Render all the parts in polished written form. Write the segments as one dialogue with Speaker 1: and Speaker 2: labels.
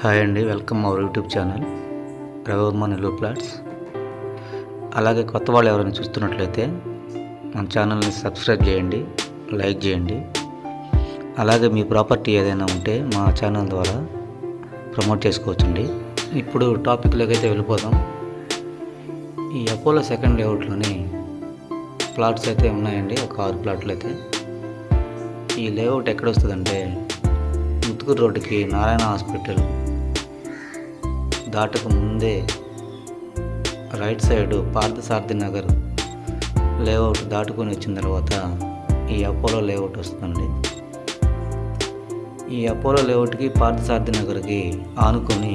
Speaker 1: Hi అండి, welcome our YouTube channel Ravivarma Nellore plots. అలాగే కొత్త వాళ్ళు ఎవరైనా చూస్తున్నట్లయితే మన ఛానల్ని సబ్స్క్రైబ్ చేయండి, లైక్ చేయండి. అలాగే మీ ప్రాపర్టీ ఏదైనా ఉంటే మా ఛానల్ ద్వారా ప్రమోట్ చేసుకోవచ్చండి. ఇప్పుడు టాపిక్లోకి అయితే వెళ్ళిపోదాం. ఈ అపోలో సెకండ్ లేఅవుట్లోని ప్లాట్స్ అయితే ఉన్నాయండి, ఒక 6 ప్లాట్లు అయితే. ఈ లేఅవుట్ ఎక్కడ వస్తుందంటే ముత్తుకూరు రోడ్డుకి నారాయణ హాస్పిటల్ దాటకు ముందే right side Parthasarathi Nagar layout దాటుకొని వచ్చిన తర్వాత ఈ అపోలో లేఅవుట్ వస్తుందండి. ఈ అపోలో లేఅవుట్కి పార్థసారథి నగర్కి ఆనుకొని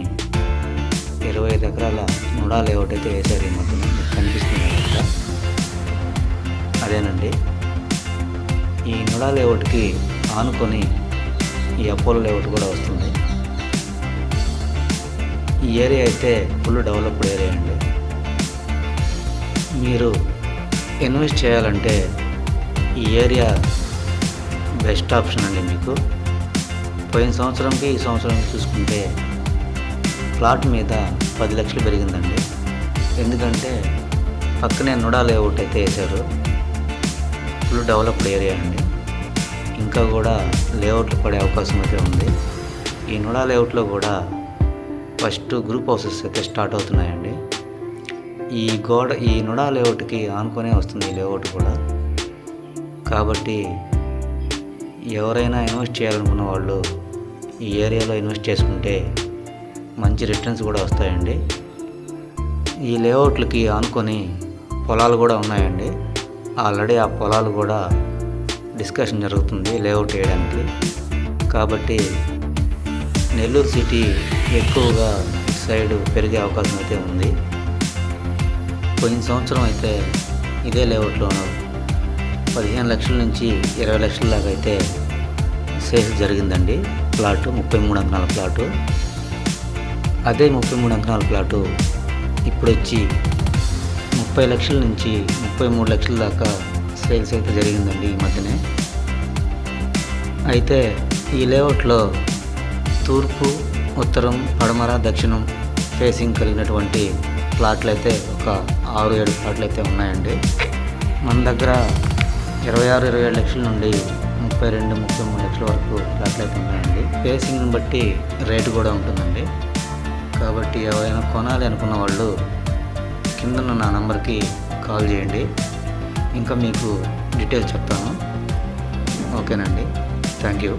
Speaker 1: 25 ఎకరాల నుడా లేఅవుట్ అయితే వేశారు. ఈ మధ్యన మీకు కనిపిస్తుంది కదా, అదేనండి. ఈ నుడా లేఅవుట్కి ఆనుకొని ఈ అపోలో లేఅవుట్ కూడా వస్తుంది. ఈ ఏరియా అయితే ఫుల్ డెవలప్డ్ ఏరియా అండి. మీరు ఇన్వెస్ట్ చేయాలంటే ఈ ఏరియా బెస్ట్ ఆప్షన్ అండి మీకు. పోయిన సంవత్సరంకి ఈ సంవత్సరంకి చూసుకుంటే ప్లాట్ మీద 10 లక్షలు పెరిగిందండి. ఎందుకంటే పక్కనే నుడా లేఅవుట్ అయితే వేశారు. ఫుల్ డెవలప్డ్ ఏరియా అండి. ఇంకా కూడా లేఅవుట్లు పడే అవకాశం అయితే ఉంది. ఈ నుడా లేఅవుట్లో కూడా ఫస్ట్ గ్రూప్ హౌసెస్ అయితే స్టార్ట్ అవుతున్నాయండి. ఈ నుడా లేఅవుట్కి ఆనుకొనే వస్తుంది ఈ లేఅవుట్ కూడా. కాబట్టి ఎవరైనా ఇన్వెస్ట్ చేయాలనుకున్న వాళ్ళు ఈ ఏరియాలో ఇన్వెస్ట్ చేసుకుంటే మంచి రిటర్న్స్ కూడా వస్తాయండి. ఈ లేఅవుట్లకి ఆనుకొని పొలాలు కూడా ఉన్నాయండి. ఆల్రెడీ ఆ పొలాలు కూడా డిస్కషన్ జరుగుతుంది లేఅవుట్ వేయడానికి. కాబట్టి నెల్లూరు సిటీ ఎక్కువగా సైడ్ పెరిగే అవకాశం అయితే ఉంది. పోయిన సంవత్సరం అయితే ఇదే లేఅవుట్లో 15 లక్షల నుంచి 20 లక్షల దాకా అయితే సేల్స్ జరిగిందండి. ప్లాటు 33 అంకణాల ప్లాటు. అదే 33 అంకణాల ప్లాటు ఇప్పుడు వచ్చి 30 లక్షల నుంచి 33 లక్షల దాకా సేల్స్ అయితే జరిగిందండి ఈ మధ్యనే. అయితే ఈ లేఅవుట్లో తూర్పు, ఉత్తరం, పడమర, దక్షిణం ఫేసింగ్ కలిగినటువంటి ప్లాట్లు అయితే ఒక 6-7 ప్లాట్లు అయితే ఉన్నాయండి. మన దగ్గర 26-27 లక్షల నుండి 32-33 లక్షల వరకు ప్లాట్లు అయితే ఉన్నాయండి. ఫేసింగ్ని బట్టి రేటు కూడా ఉంటుందండి. కాబట్టి ఎవరైనా కొనాలి అనుకున్న వాళ్ళు కింద నా నంబర్కి కాల్ చేయండి. ఇంకా మీకు డీటెయిల్స్ చెప్తాను. ఓకేనండి, థ్యాంక్ యూ.